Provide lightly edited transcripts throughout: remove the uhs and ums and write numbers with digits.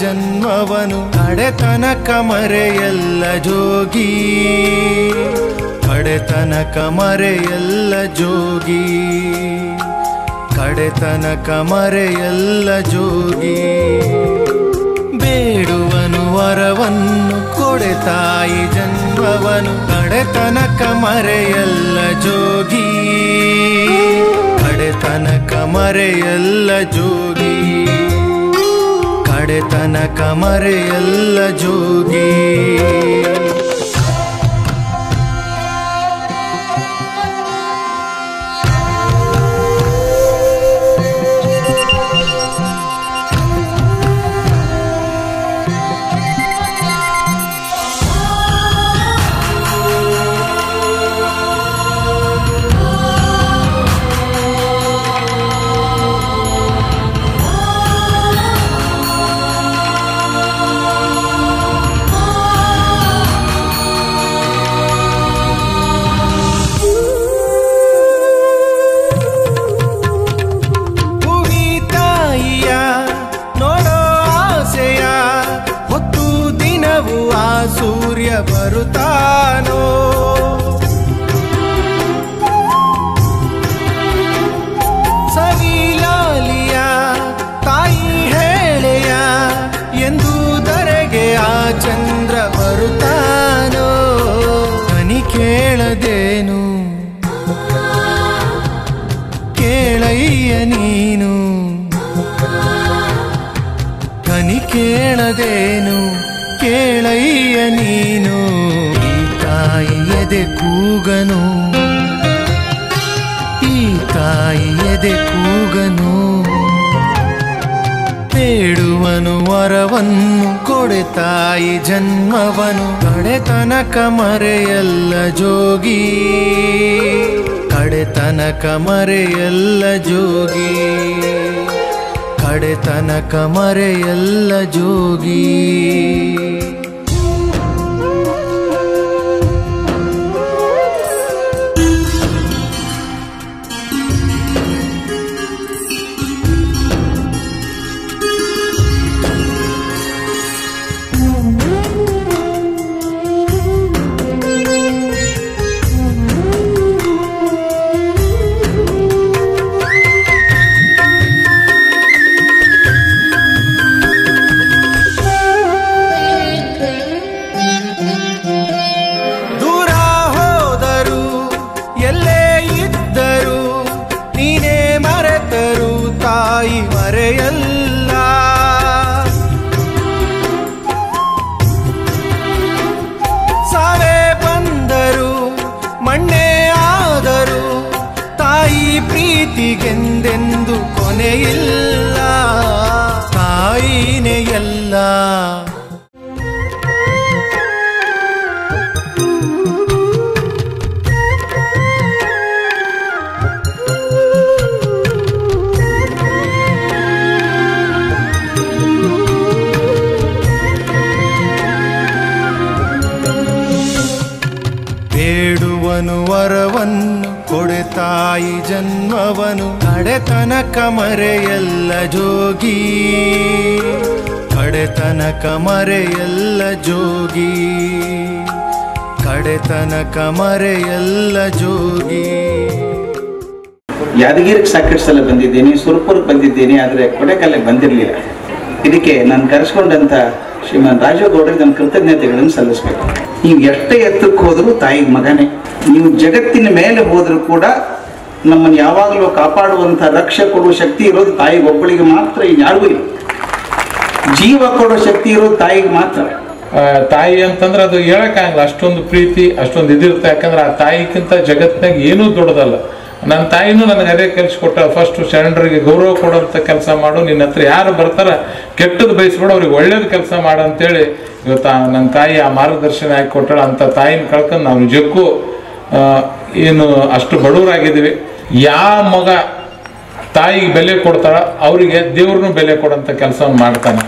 ಜನ್ಮವನು ಕಡೆತನಕ ಮರೆಯಲ್ಲ ಜೋಗಿ, ಕಡೆತನಕ ಮರೆಯಲ್ಲ ಜೋಗಿ, ಕಡೆತನಕ ಮರೆಯಲ್ಲ ಜೋಗಿ. ಬೇಡುವನು ವರವನ್ನು ಕೊಡೆ ತಾಯಿ ಜನ್ಮವನು ಕಡೆತನಕ ಮರೆಯಲ್ಲ ಜೋಗಿ, ಕಡೆತನಕ ಮರೆಯಲ್ಲ ಜೋಗಿ, ಕಡೆತನಕ ಮರೆಯಲ್ಲ ಜೋಗಿ. ಸೂರ್ಯ ಬರುತ್ತಾನೋ ಸವಿಲಾಲಿಯ ತಾಯಿ ಹೇಳೆಯ ಎಂದುದರೆಗೆ ಆ ಚಂದ್ರ ಬರುತ್ತಾನೋ. ಕನಿ ಕೇಳದೇನು ಕೇಳಯ್ಯ ನೀನು, ಕನಿ ಕೇಳದೇನು ಕೇಳಯ್ಯ ನೀನು. ಈ ತಾಯಿ ಎದೆ ಕೂಗನು, ಈ ತಾಯಿ ಎದೆ ಕೂಗನು. ಬೇಡುವನು ವರವನ್ನು ಕೊಡೆ ತಾಯಿ ಜನ್ಮವನು ಕಡೆತನಕ ಮರೆಯಲ್ಲ ಜೋಗಿ, ಕಡೆತನಕ ಮರೆಯಲ್ಲ ಜೋಗಿ, ಕಡೆತನಕ ಮರೆಯಲ್ಲ ಜೋಗಿ. ತಾಯಿ ಮರೆಯಲ್ಲ, ಸಾವೇ ಬಂದರು ಮಣ್ಣೆ ಆದರು ತಾಯಿ ಪ್ರೀತಿಗೆಂದೆಂದು ಕೊನೆಯಿಲ್ಲ. ತಾಯಿನೇ ಎಲ್ಲ, ಬೇಡುವನು ವರವನ್ನು ಕೊಡೆ ತಾಯಿ ಜನ್ಮವನು ಕಡೆತನಕ ಮರೆಯಲ್ಲ ಜೋಗಿ, ಕಡೆತನಕ ಮರೆಯಲ್ಲ ಜೋಗಿ, ಕಡೆತನಕ ಮರೆಯಲ್ಲ ಜೋಗಿ. ಯಾದಗಿರಿಗೆ ಸಾಕಷ್ಟು ಸಲ ಬಂದಿದ್ದೀನಿ, ಸುರಪುರಕ್ಕೆ ಬಂದಿದ್ದೀನಿ, ಆದರೆ ಕೊಡೆಕಾಲಿಗೆ ಬಂದಿರಲಿಲ್ಲ. ಇದಕ್ಕೆ ನಾನು ಕರೆಸ್ಕೊಂಡಂತ ಶ್ರೀಮಾನ್ ರಾಜೇಗೌಡರಿಗೆ ನನ್ನ ಕೃತಜ್ಞತೆಗಳನ್ನು ಸಲ್ಲಿಸಬೇಕು. ನೀವು ಎಷ್ಟೇ ಎತ್ತಕ್ಕೆ ಹೋದರೂ ತಾಯಿಗೆ ಮಗನೇ. ನೀವು ಜಗತ್ತಿನ ಮೇಲೆ ಹೋದರೂ ಕೂಡ ನಮ್ಮನ್ನು ಯಾವಾಗಲೂ ಕಾಪಾಡುವಂಥ ರಕ್ಷೆ ಕೊಡುವ ಶಕ್ತಿ ಇರೋದು ತಾಯಿಗೆ ಒಬ್ಬಳಿಗೆ ಮಾತ್ರ, ಯಾರಿಗೂ ಇಲ್ಲ. ಜೀವ ಕೊಡೋ ಶಕ್ತಿ ಇರೋದು ತಾಯಿಗೆ ಮಾತ್ರ. ತಾಯಿ ಅಂತಂದ್ರೆ ಅದು ಹೇಳಕ್ಕಾಗಲ್ಲ, ಅಷ್ಟೊಂದು ಪ್ರೀತಿ ಅಷ್ಟೊಂದು ಇದಿರುತ್ತೆ. ಯಾಕಂದ್ರೆ ಆ ತಾಯಿಗಿಂತ ಜಗತ್ತಿನಾಗ ಏನೂ ದೊಡ್ಡದಲ್ಲ. ನನ್ನ ತಾಯಿನೂ ನನಗೆ ಅದೇ ಕಲಿಸ್ಕೊಟ್ಟ, ಫಸ್ಟ್ ಶರಣರಿಗೆ ಗೌರವ ಕೊಡೋಂಥ ಕೆಲಸ ಮಾಡು, ನಿನ್ನ ಹತ್ರ ಯಾರು ಬರ್ತಾರ ಕೆಟ್ಟದ್ದು ಬಯಸ್ಬೇಡ, ಅವ್ರಿಗೆ ಒಳ್ಳೇದು ಕೆಲಸ ಮಾಡು ಅಂತೇಳಿ ಇವತ್ತು ನನ್ನ ತಾಯಿ ಆ ಮಾರ್ಗದರ್ಶನ ಹಾಕಿ ಕೊಟ್ಟಾಳ. ಅಂಥ ತಾಯಿನ ಕಳ್ಕೊಂಡು ನಾವು ನಿಜಕ್ಕೂ ಏನು ಅಷ್ಟು ಬಡವರಾಗಿದ್ದೀವಿ. ಯಾವ ಮಗ ತಾಯಿಗೆ ಬೆಲೆ ಕೊಡ್ತಾಳ ಅವರಿಗೆ ದೇವ್ರನ್ನೂ ಬೆಲೆ ಕೊಡೋಂಥ ಕೆಲಸವನ್ನು ಮಾಡ್ತಾನೆ.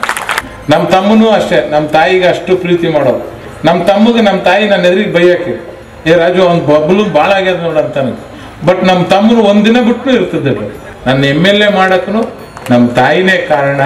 ನಮ್ಮ ತಮ್ಮನೂ ಅಷ್ಟೇ, ನಮ್ಮ ತಾಯಿಗೆ ಅಷ್ಟು ಪ್ರೀತಿ ಮಾಡೋರು. ನಮ್ಮ ತಮ್ಮಗೆ ನಮ್ಮ ತಾಯಿ ನನ್ನ ಎದುರಿಗೆ ಬೈಯಾಕಿ, ಏ ರಾಜು ಅವ್ನು ಬಬ್ಲು ಭಾಳ ಆಗ್ಯದ ನೋಡಂತಾನೆ. ಬಟ್ ನಮ್ಮ ತಮ್ಮನು ಒಂದಿನ ಬಿಟ್ಟು ಇರ್ತಿದ್ದೆ. ನನ್ನ MLA ಮಾಡಕ್ಕೂ ನಮ್ಮ ತಾಯಿನೇ ಕಾರಣ.